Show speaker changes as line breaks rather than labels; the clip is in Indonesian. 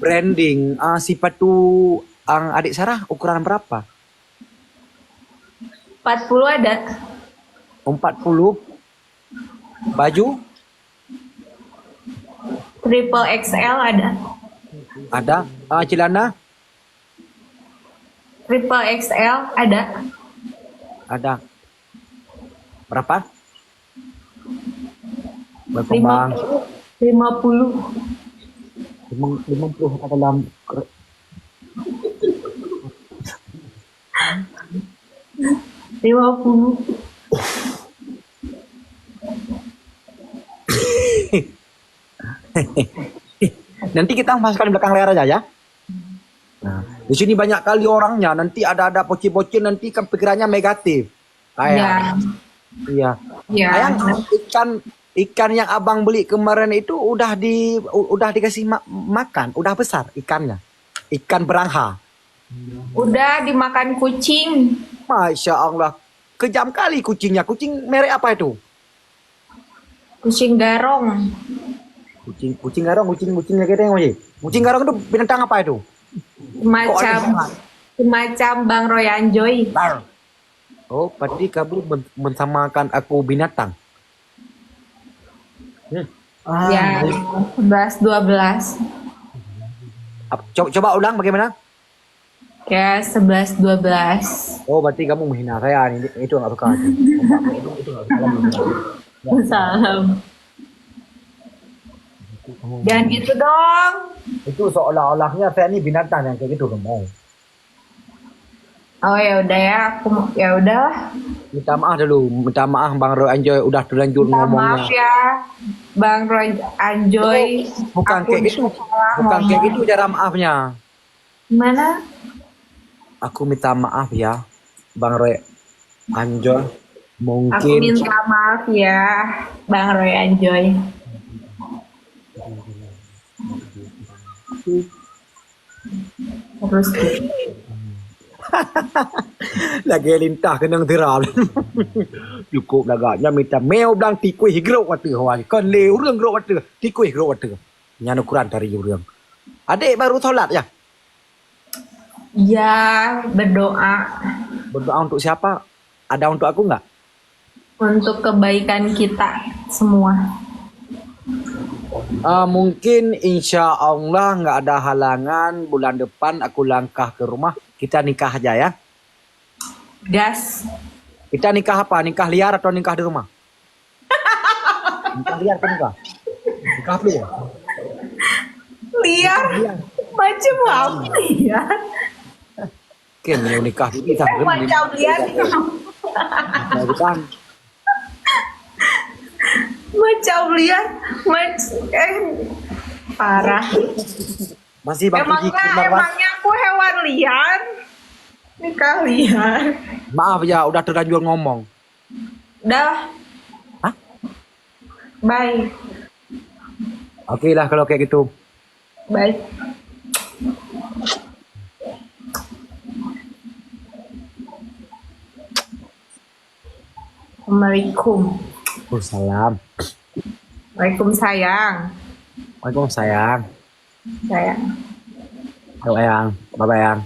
branding. Sepatu adik Sarah ukuran berapa?
40 ada.
40. Baju
Triple XL ada.
ada. Celana
Triple XL ada.
ada. Berapa? Berkembang
50.
50 kata dalam
50.
Nanti kita masukkan di belakang layar aja ya. Nah, di sini banyak kali orangnya. Nanti ada bocil-bocil nanti kan pikirannya negatif.
Ya.
Iya.
Ya.
Ayang, ikan yang abang beli kemarin itu udah dikasih makan, udah besar ikannya. Ikan berangha.
Udah dimakan kucing.
Masya Allah. Kejam kali kucingnya. Kucing merek apa itu?
Kucing garong.
Kucing garong, kucingnya gede yang kucing garong itu binatang apa itu?
Semacam Bang Roy Anjoy.
Oh, berarti kamu mensamakan aku binatang.
Ya, 11 12.
Coba ulang bagaimana?
Kayak 11 12.
Oh, berarti kamu menghina saya. Itu nggak suka. Itu nggak suka.
Salam. Jangan gitu dong.
Itu seolah-olahnya saya ini binatang yang kayak gitu kamu.
Oh ya udah ya, ya udah.
Minta maaf dulu, minta maaf Bang Roy Anjoy udah terlanjur ngomongnya.
Maaf ya, Bang Roy Anjoy.
Bukan kayak gitu, bukan kayak gitu cara maafnya.
Gimana?
Aku minta maaf ya, Bang Roy Anjoy.
Aku
Mungkin
minta maaf ya, Bang Roy Anjoy. Terus
lagi lintah kenang tiral. Cukup lagaknya minta meo bilang tikui higro kata hawai. Kan leu reung gro kata, tikui higro kata. Nyan ukuran dari reung. Adik baru sholat ya?
ya berdoa
Berdoa untuk siapa? Ada untuk aku nggak?
untuk kebaikan kita semua.
Mungkin insya Allah nggak ada halangan bulan depan aku langkah ke rumah. Kita nikah aja ya.
Gas.
Kita nikah apa? Nikah liar atau nikah di rumah? Nikah liar atau nikah? Nikah apa ya?
Liar. Macam apa ya?
Kan mau nikah ini kita
Macam liar.
bukan.
Macam liar. Parah.
Masih Bang Puji Kurniawan.
Emangnya aku hewan liar? Nikah liar.
Maaf ya, udah terlanjur ngomong.
Dah.
Hah?
Bye.
Oke lah kalau kayak gitu.
Bye. Assalamualaikum.
Salam.
Waalaikumsalam.
Waalaikumsalam sayang.
Sayang.
Halo Ayang. Bye-bye Ayang.